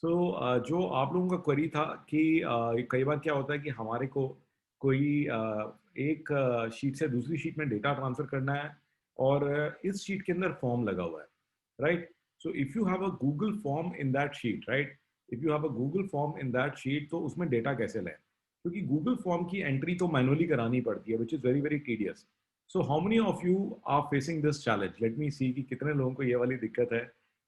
जो आप लोगों का क्वेरी था कि कई बार क्या होता है कि हमारे को कोई एक शीट से दूसरी शीट में डेटा ट्रांसफर करना है और इस शीट के अंदर फॉर्म लगा हुआ है, right? So if you have a Google form in that sheet, right? If you have a Google form in that sheet, तो उसमें डेटा कैसे लें? क्योंकि गूगल फॉर्म की एंट्री तो मैनुअली करानी पड़ती है, which is very very tedious. So how many of you are facing this challenge? Let me see कि कितने लोगों को ये वाली दिक्कत है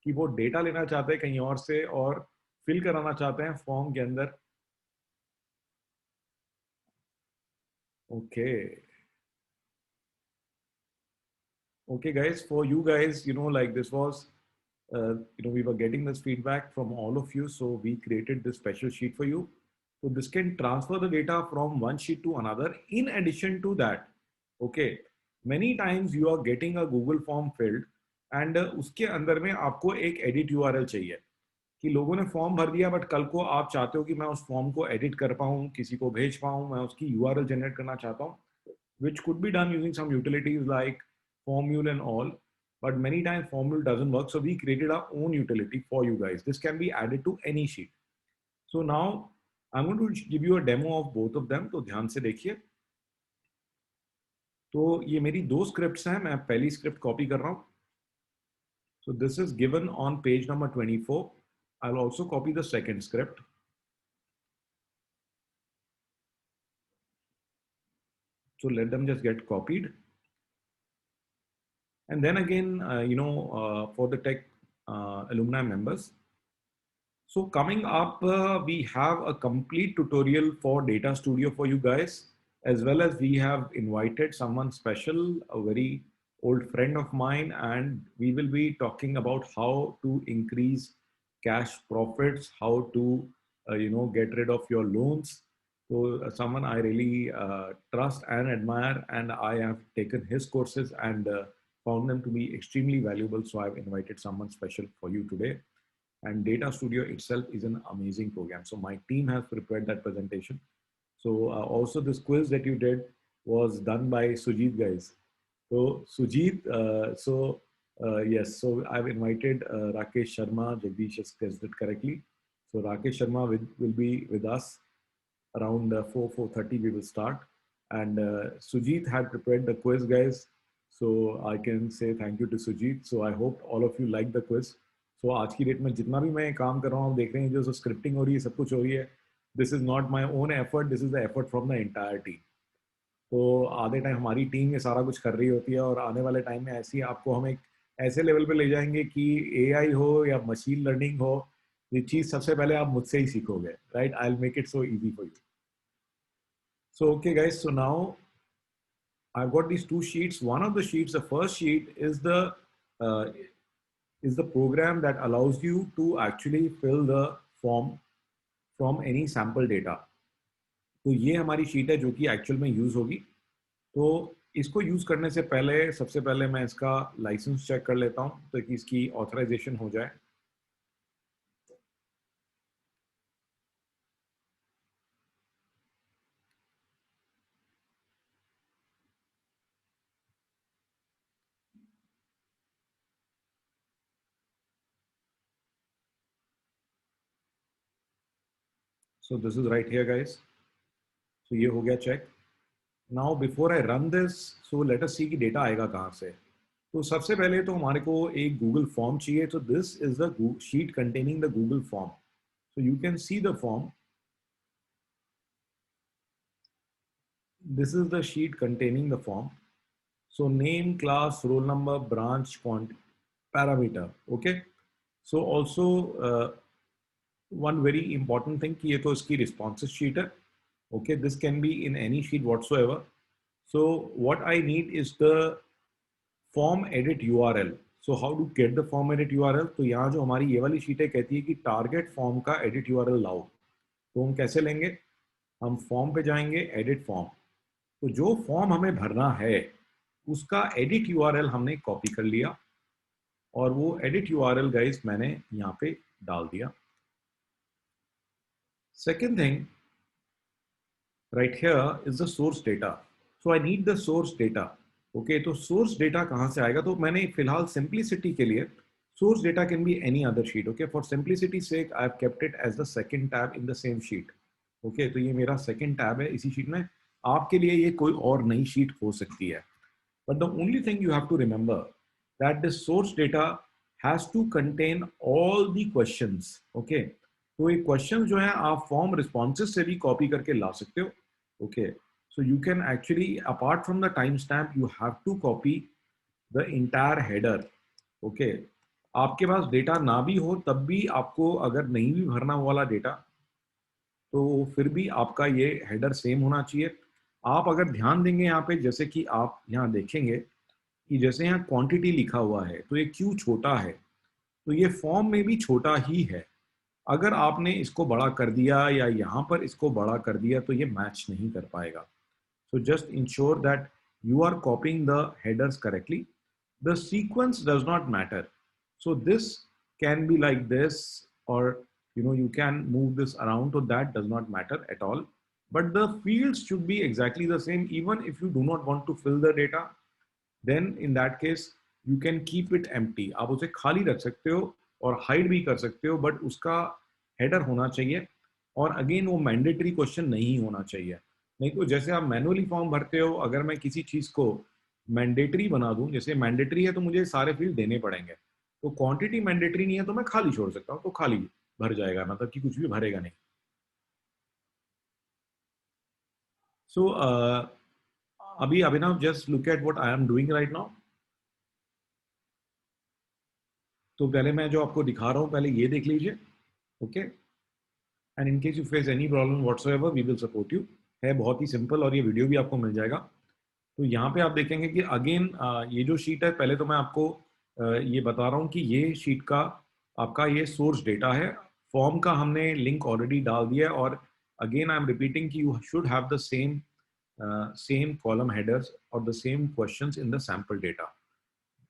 कि वो डेटा लेना चाहते हैं कहीं और से और फिल कराना चाहते हैं फॉर्म के अंदर। Okay, okay guys, for you guys, like this was we were getting this feedback from all of you, so we created this special sheet for you. So this can transfer the data from one sheet to another. In addition to that, okay, many times you are getting a Google form filled and उसके अंदर में आपको एक edit URL चाहिए कि लोगों ने form भर दिया बट कल को आप चाहते हो कि मैं उस फॉर्म को एडिट कर पाऊँ, किसी को भेज पाऊँ, मैं उसकी यूआरएल जनरेट करना चाहता हूँ, which could be done using some utilities like Formule and all. But many times Formule doesn't work, so we created our own utility for you guys. This can be added to any sheet. So now I'm going to give you a demo of both of them. तो ध्यान से देखिए। तो ये मेरी दो scripts हैं, मैं पहली स्क्रिप्ट कॉपी कर रहा हूँ। So this is given on page number 24. I'll also copy the second script. So let them just get copied. And then again, for the tech alumni members. So coming up, we have a complete tutorial for Data Studio for you guys, as well as we have invited someone special, a very old friend of mine, and we will be talking about how to increase cash profits, how to, get rid of your loans. So someone I really trust and admire, and I have taken his courses and found them to be extremely valuable. So I've invited someone special for you today. And Data Studio itself is an amazing program. So my team has prepared that presentation. So also this quiz that you did was done by Sujit guys. So Sujit, yes, so I've invited Rakesh Sharma. Jagdish has guessed it correctly. So Rakesh Sharma will be with us around 4:30. We will start. And Sujit had prepared the quiz, guys. So I can say thank you to Sujit. So I hope all of you like the quiz. So आज की date में जितना भी मैं काम कर रहा हूँ, आप देख रहे हैं जो स्क्रिप्टिंग हो रही है, सब कुछ हो रही है, this is not my own effort, this is the effort from the entire team. तो आधे टाइम हमारी टीम ये सारा कुछ कर रही होती है और आने वाले टाइम में ऐसी आपको हम एक ऐसे लेवल पे ले जाएंगे कि एआई हो या मशीन लर्निंग हो, ये चीज सबसे पहले आप मुझसे ही सीखोगे, right? I will make it so easy for you. So, okay, guys, so now I've got these two sheets. One of the sheets, the first sheet uh, is the program that allows you to actually fill the form from any sample data. तो ये हमारी sheet है जो कि actual में use होगी। तो इसको यूज करने से पहले सबसे पहले मैं इसका लाइसेंस चेक कर लेता हूँ ताकि इसकी ऑथराइजेशन हो जाए। So this is right here guys. तो ये हो गया check. Now before I run this, so let us see कि डेटा आएगा कहाँ से। तो सबसे पहले तो हमारे को एक गूगल फॉर्म चाहिए। तो this is the sheet containing the Google form. So you can see the form. This is the sheet containing the form. So name, class, roll number, branch, parameter. Okay. So also one very important thing कि ये तो इसकी responses sheet है. Okay. This can be in any sheet whatsoever. So what I need is the form edit URL. So how to get the form edit URL? तो यहाँ जो हमारी ये वाली शीट है कहती है कि target form का edit URL लाओ। तो हम कैसे लेंगे? हम फॉर्म पे जाएंगे, एडिट फॉर्म। तो जो फॉर्म हमें भरना है उसका एडिट यूआरएल हमने कॉपी कर लिया और वो एडिट यूआरएल गाइस मैंने यहाँ पे डाल दिया। Second thing right here is the source data. So I need the source data. Okay, तो सोर्स डेटा कहाँ से आएगा? तो मैंने फिलहाल सिंप्लिसिटी के लिए Source data can be any other sheet. Okay, for simplicity's sake, I've kept it as the second tab in the same sheet. Okay, तो ये मेरा second tab है इसी sheet में. आपके लिए ये कोई और नई sheet हो सकती है. But the only thing you have to remember that the source data has to contain all the questions. Okay, तो ये questions जो हैं आप form responses से भी copy करके ला सकते हो. Okay, so you can actually, apart from the timestamp, you have to copy the entire header. Okay, आपके पास डेटा ना भी हो तब भी आपको अगर नहीं भी भरना वो वाला डेटा तो फिर भी आपका ये हेडर सेम होना चाहिए. आप अगर ध्यान देंगे यहाँ पे, जैसे कि आप यहाँ देखेंगे कि जैसे यहाँ क्वांटिटी लिखा हुआ है तो ये क्यों छोटा है, तो ये फॉर्म में भी छोटा ही है. अगर आपने इसको बड़ा कर दिया या यहाँ पर इसको बड़ा कर दिया तो ये मैच नहीं कर पाएगा. So just ensure that you are copying the headers correctly. The sequence does not matter. So this can be like this, or you can move this around, so that does not matter at all. But the fields should be exactly the same. Even if you do not want to fill the data, then in that case you can keep it empty. आप उसे खाली रख सकते हो और hide भी कर सकते हो, बट उसका हेडर होना चाहिए. और अगेन वो मैंडेटरी क्वेश्चन नहीं होना चाहिए. नहीं तो जैसे आप मैनुअली फॉर्म भरते हो, अगर मैं किसी चीज को मैंडेटरी बना दूं, जैसे मैंडेटरी है तो मुझे सारे फील्ड देने पड़ेंगे, तो क्वांटिटी मैंडेटरी नहीं है तो मैं खाली छोड़ सकता हूँ, तो खाली भर जाएगा, मतलब कि कुछ भी भरेगा नहीं. सो अभी Abhinav, just look at what I am doing right now. तो पहले मैं जो आपको दिखा रहा हूँ पहले ये देख लीजिए. Okay, and in case you face any problem whatsoever, we will support you. है बहुत ही सिंपल और ये वीडियो भी आपको मिल जाएगा. तो यहाँ पे आप देखेंगे कि अगेन ये जो शीट है, पहले तो मैं आपको ये बता रहा हूँ कि ये शीट का आपका ये सोर्स डेटा है. फॉर्म का हमने लिंक ऑलरेडी डाल दिया है, और अगेन आई एम रिपीटिंग कि you should have the same column headers or the same questions in the sample data.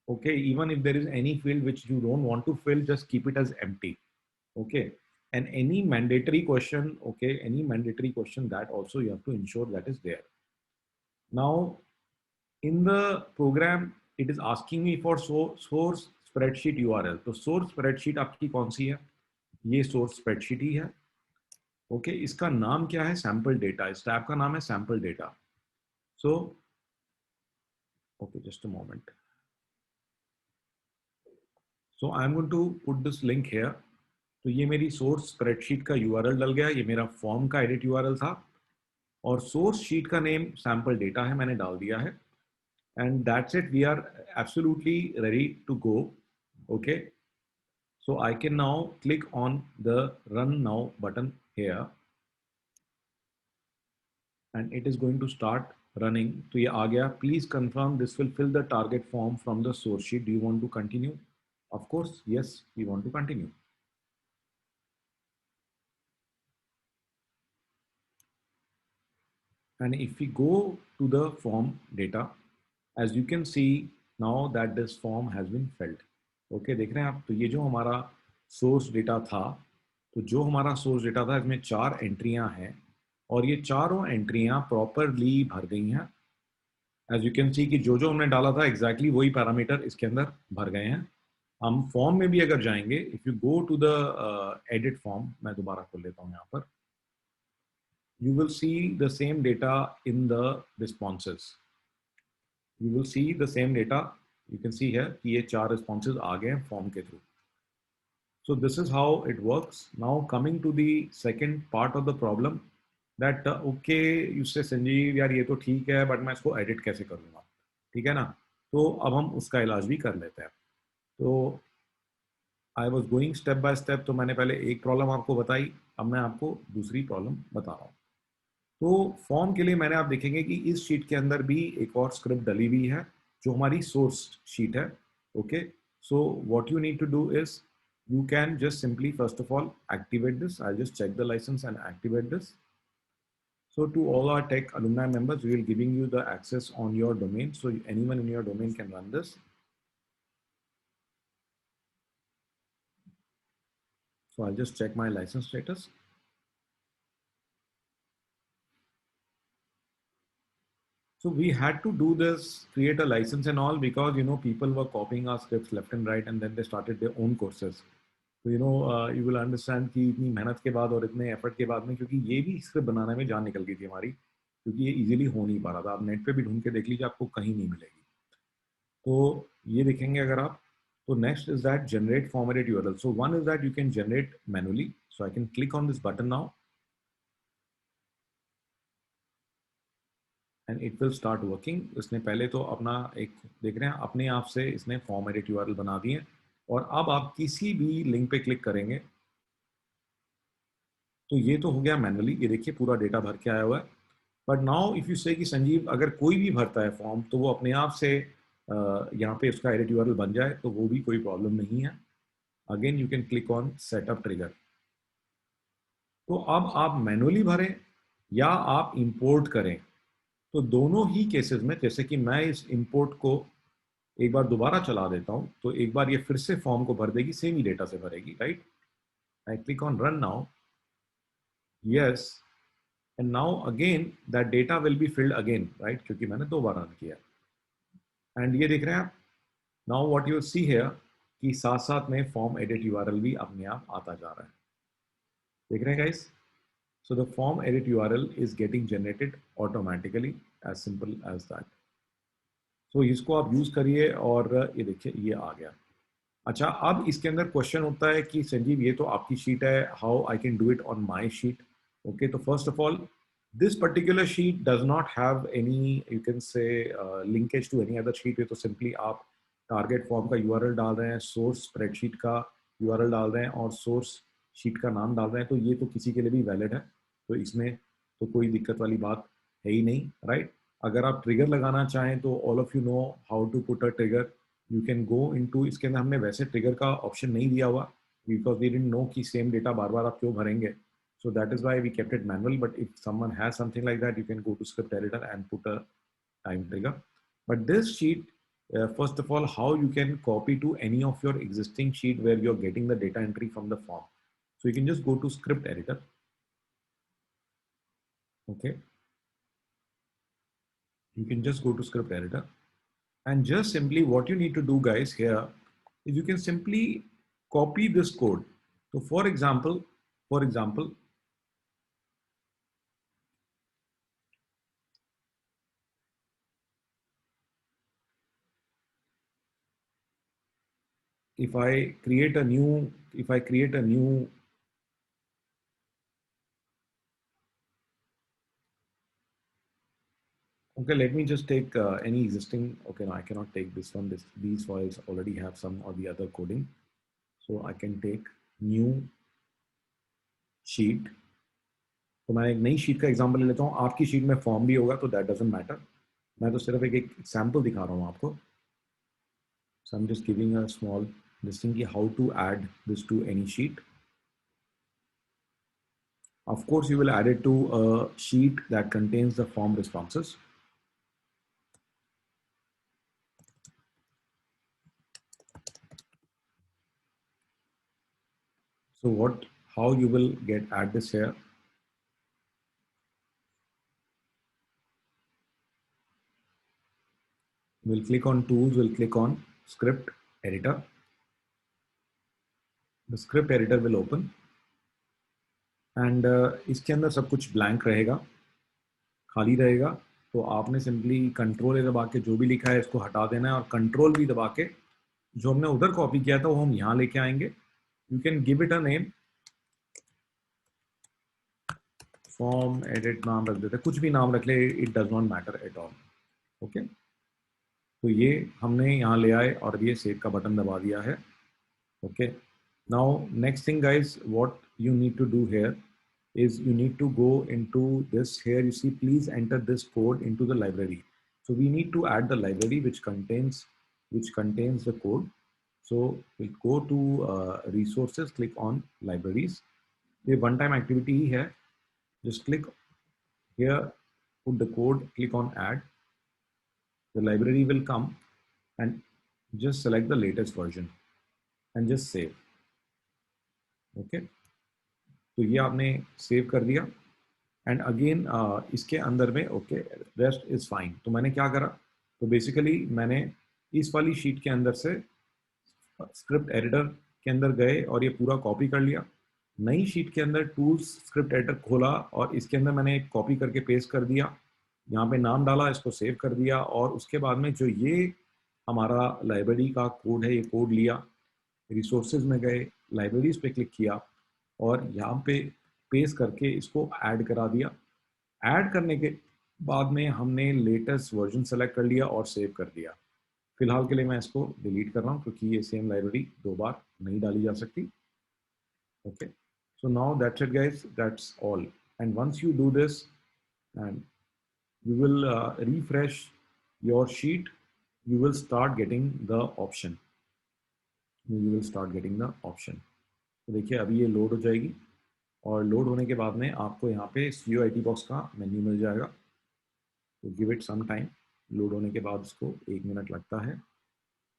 Okay, even if there is any field which you don't want to fill, just keep it as empty. Okay, and any mandatory question, okay, any mandatory question, that also you have to ensure that is there. Now in the program it is asking me for source spreadsheet URL. तो source spreadsheet आपकी कौन सी है? ये source spreadsheet ही है. Okay, इसका नाम क्या है? Sample data. इस टैब का नाम है sample data. So okay, just a moment. So I am going to put this link here. तो ये मेरी सोर्स स्प्रेडशीट का यूआरएल डल गया. ये मेरा फॉर्म का एडिट यूआरएल था, और सोर्स शीट का नेम सैंपल डेटा है, मैंने डाल दिया है. And that's it, we are absolutely ready to go. Okay, so I can now click on the run now button here, and it is going to start running. तो ये आ गया. Please confirm this will fill the target form from the source sheet. Do you want to continue? Of course, yes, we want to continue. And if we go to the form data, as you can see now that this form has been filled. Okay, देख रहे हैं आप? तो ये जो हमारा source data था, तो जो हमारा सोर्स डेटा था इसमें 4 एंट्रियां हैं, और ये चारों एंट्रियां प्रॉपरली भर गई हैं. एज यू कैन सी कि जो जो हमने डाला था एग्जैक्टली वही पैरामीटर इसके अंदर भर गए हैं. हम फॉर्म में भी अगर जाएंगे, if you go to the edit form, मैं दोबारा खोल लेता हूँ यहाँ पर, you will see the same data in the responses. You will see the same data. You can see here कि ये 4 responses आ गए हैं form के through. So this is how it works. Now coming to the second part of the problem, that okay, you say Sanjeev यार ये तो ठीक है, but मैं इसको edit कैसे करूँगा? ठीक है ना? तो अब हम उसका इलाज भी कर लेते हैं. तो I was going step by step. तो मैंने पहले एक प्रॉब्लम आपको बताई, अब मैं आपको दूसरी प्रॉब्लम बता रहा हूँ. तो फॉर्म के लिए मैंने, आप देखेंगे कि इस शीट के अंदर भी एक और स्क्रिप्ट डली हुई है जो हमारी सोर्स शीट है. Okay, so what you need to do is you can just simply first of all activate this. I'll just check the license and activate this. So to all our tech alumni members, we will giving you the access on your domain, so anyone in your domain can run this. So I'll just check my license status. So we had to do this, create a license and all, because people were copying our scripts left and right, and then they started their own courses. तो you will understand कि इतनी मेहनत के बाद और इतने effort के बाद में, क्योंकि ये भी स्क्रिप्ट बनाने में जान निकल गई थी हमारी, क्योंकि ये इजीली हो नहीं पा रहा था। आप नेट पे भी ढूंढ के देख लीजिए, आपको कहीं नहीं मिलेगी। तो ये देखेंगे अगर आप, तो next is that generate formatted URL. So one is that you can generate manually. So I can click on this button now and it will start working. इसने पहले तो अपना एक देख रहे हैं, अपने आप से इसने फॉर्मेटेड यूआरएल बना दिए। और अब आप किसी भी लिंक पे क्लिक करेंगे तो ये तो हो गया मैनुअली, ये देखिए पूरा डेटा भर के आया हुआ है। बट नाउ इफ यू से कि संजीव अगर कोई भी भरता है फॉर्म तो वो अपने आप से यहाँ पे उसका एडिट यूआरएल बन जाए, तो वो भी कोई प्रॉब्लम नहीं है। Again you can click on setup trigger. तो अब आप मैनुअली भरें या आप इंपोर्ट करें, तो दोनों ही केसेस में, जैसे कि मैं इस इंपोर्ट को एक बार दोबारा चला देता हूं, तो एक बार ये फिर से फॉर्म को भर देगी, सेम ही डेटा से भरेगी, right. I click on run now, yes, and now again that data will be filled again, right, क्योंकि मैंने दो बार रन किया। एंड ये देख रहे हैं आप, now what you see here कि साथ साथ में फॉर्म एडिट यूआरएल भी अपने आप आता जा रहा है। देख रहे हैं guys? So the form edit URL is getting generated automatically, as simple as that. So इसको आप यूज करिए और ये देखिए ये आ गया। अच्छा, अब इसके अंदर क्वेश्चन होता है कि संजीव ये तो आपकी शीट है, how I can do it on my sheet. Okay, तो first of all this particular sheet does not have any, you can say, linkage to any other sheet. ये तो सिंपली आप टारगेट फॉर्म का URL डाल रहे हैं, source spreadsheet का URL डाल रहे हैं और सोर्स शीट का नाम डाल रहे हैं, तो ये तो किसी के लिए भी वैलिड है, तो इसमें तो कोई दिक्कत वाली बात है ही नहीं, राइट। अगर आप ट्रिगर लगाना चाहें तो all of you know how to put a trigger. You can go into, इसके अंदर हमने वैसे ट्रिगर का ऑप्शन नहीं दिया हुआ बिकॉज वी डिडंट नो कि सेम डेटा बार बार आप क्यों भरेंगे, so that is why we kept it manual. But if someone has something like that, you can go to script editor and put a time trigger. But this sheet, first of all, how you can copy to any of your existing sheet where you're getting the data entry from the form. So you can just go to script editor. Okay, you can just go to script editor, and just simply what you need to do guys here is you can simply copy this code. So for example, if I create a new, okay, let me just take any existing, okay, no, I cannot take this one. These files already have some or the other coding. So I can take new sheet. तो मैं एक नई sheet का example ले लेता हूँ। आपकी sheet में फॉर्म भी होगा तो दैट डजंट मैटर, मैं तो सिर्फ एक सैंपल दिखा रहा हूँ आपको। So I'm just giving a small this thing how to add this to any sheet. Of course, you will add it to a sheet that contains the form responses. So how you will add this here? We'll click on tools, we'll click on script editor. The script editor will open and इसके अंदर सब कुछ blank रहेगा, खाली रहेगा। तो आपने simply control दबा के जो भी लिखा है इसको हटा देना है, और कंट्रोल भी दबा के जो हमने उधर कॉपी किया था वो हम यहाँ लेके आएंगे। You can give it a name, form edit नाम रख देते, कुछ भी नाम रख ले, it does not matter at all. Okay, तो ये हमने यहाँ ले आए और ये सेव का बटन दबा दिया है। Okay, now next thing guys, what you need to do here is you need to go into this here, you see please enter this code into the library. So we need to add the library which contains the code. So we'll go to resources, click on libraries. ये one time activity ही है, just click here, put the code, click on add, the library will come and just select the latest version and just save. Okay, तो ये आपने save कर दिया and again इसके अंदर में ओके रेस्ट इज फाइन। तो मैंने क्या करा, तो बेसिकली मैंने इस वाली शीट के अंदर से स्क्रिप्ट एडिटर के अंदर गए और ये पूरा कॉपी कर लिया। नई शीट के अंदर टूल्स स्क्रिप्ट एडिटर खोला और इसके अंदर मैंने कॉपी करके पेस्ट कर दिया, यहाँ पे नाम डाला, इसको सेव कर दिया और उसके बाद में जो ये हमारा लाइब्रेरी का कोड है ये कोड लिया, रिसोर्सेज में गए, लाइब्रेरीज पे क्लिक किया और यहाँ पे पेस्ट करके इसको ऐड करा दिया। ऐड करने के बाद में हमने लेटेस्ट वर्जन सेलेक्ट कर लिया और सेव कर दिया। फिलहाल के लिए मैं इसको डिलीट कर रहा हूँ क्योंकि ये सेम लाइब्रेरी दो बार नहीं डाली जा सकती। Okay, so now that's it guys, that's all. And once you do this and you will refresh your sheet, you will start getting the option, you will start getting the option. तो देखिए अभी ये load हो जाएगी और load होने के बाद में आपको यहाँ पे COIT बॉक्स का मेन्यू मिल जाएगा। तो give it some time, load होने के बाद इसको 1 मिनट लगता है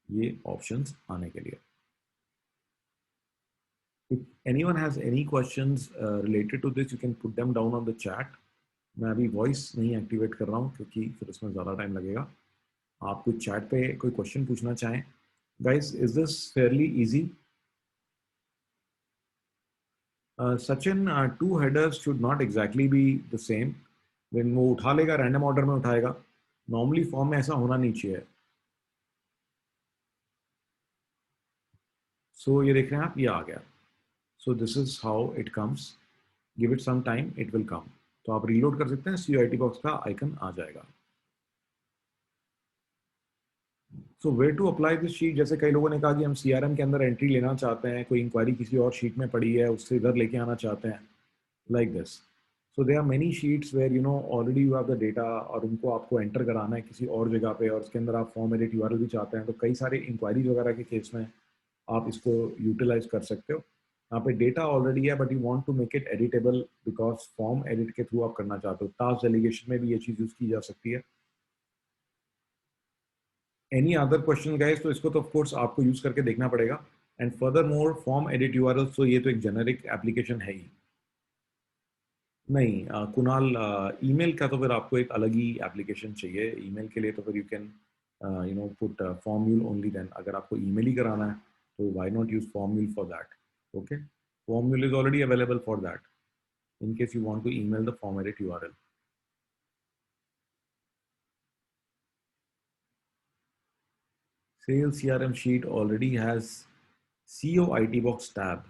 ये ऑप्शंस आने के लिए। If anyone has any questions related to this, you can put them down on the chat. मैं अभी वॉइस नहीं एक्टिवेट कर रहा हूँ क्योंकि फिर उसमें ज़्यादा टाइम लगेगा। आप कुछ चैट पे कोई क्वेश्चन पूछना चाहें guys, is this fairly easy? Sachin, two headers should not exactly be the same. When वो उठा लेगा रैंडम ऑर्डर में उठाएगा, नॉर्मली फॉर्म में ऐसा होना नहीं चाहिए। सो ये देख रहे हैं आप, ये आ गया। So this is how it comes, give it some time, it will come. तो आप रीलोड कर सकते हैं, COIT बॉक्स का आइकन आ जाएगा। So where to apply this sheet, जैसे कई लोगों ने कहा कि हम CRM के अंदर एंट्री लेना चाहते हैं, कोई इंक्वायरी किसी और शीट में पड़ी है उससे इधर लेके आना चाहते हैं, like this. So there are many sheets where you know already you have the data और उनको आपको एंटर कराना है किसी और जगह पे और उसके अंदर आप फॉर्म एडिट URL भी चाहते हैं, तो कई सारे इंक्वायरीज वगैरह के केस में आप इसको यूटिलाइज कर सकते हो। यहाँ पे डेटा ऑलरेडी है but you want to make it editable because form edit के थ्रू आप करना चाहते हो। टास्क डेलीगेशन में भी ये चीज़ यूज़ की जा सकती है। एनी अदर क्वेश्चन गाइस, तो इसको तो ऑफ कोर्स आपको यूज करके देखना पड़ेगा। And further more form edit URL, तो ये तो एक जेनेरिक एप्लीकेशन है ही नहीं। कुणाल, ईमेल का तो फिर आपको एक अलग ही एप्लीकेशन चाहिए। ईमेल के लिए तो फिर you can you know put formula only then. अगर आपको ईमेल ही कराना है तो why not use formula for that. Okay, formula is already available for that in case you want to email the form edit URL. Sales CRM sheet already has COIT box tab.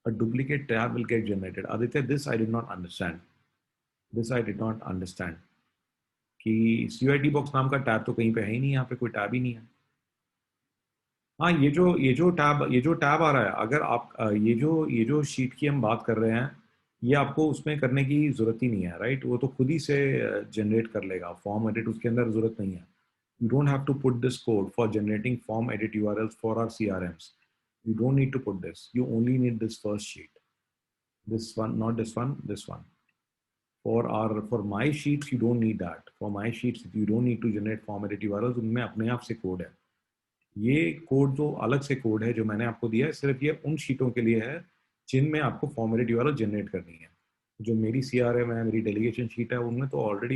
A duplicate tab will get generated. Aditya, this I did not understand. This I did not understand. कि COIT box नाम का tab तो कहीं पे है ही नहीं, यहाँ पे कोई टैब ही नहीं है। हाँ, ये जो टैब आ रहा है, अगर आप ये जो शीट की हम बात कर रहे हैं, ये आपको उसमें करने की जरूरत ही नहीं है, राइट? वो तो खुद ही से जनरेट कर लेगा फॉर्म एडिट, उसके अंदर जरूरत नहीं है। You don't have to put this code for generating form edit URLs for our CRMs. You don't need to put this. You only need this first sheet. This one, not this one, this one. For my sheets, you don't need that. For my sheets, you don't need to generate form edit URLs. उनमें अपने आप से code है। ये code जो अलग से code है जो मैंने आपको दिया है, सिर्फ ये उन शीटों के लिए है जिनमें आपको फॉर्म एडिट URL जनरेट करनी है। जो मेरी CRM है, मेरी डेलीगेशन शीट है, उनमें तो ऑलरेडी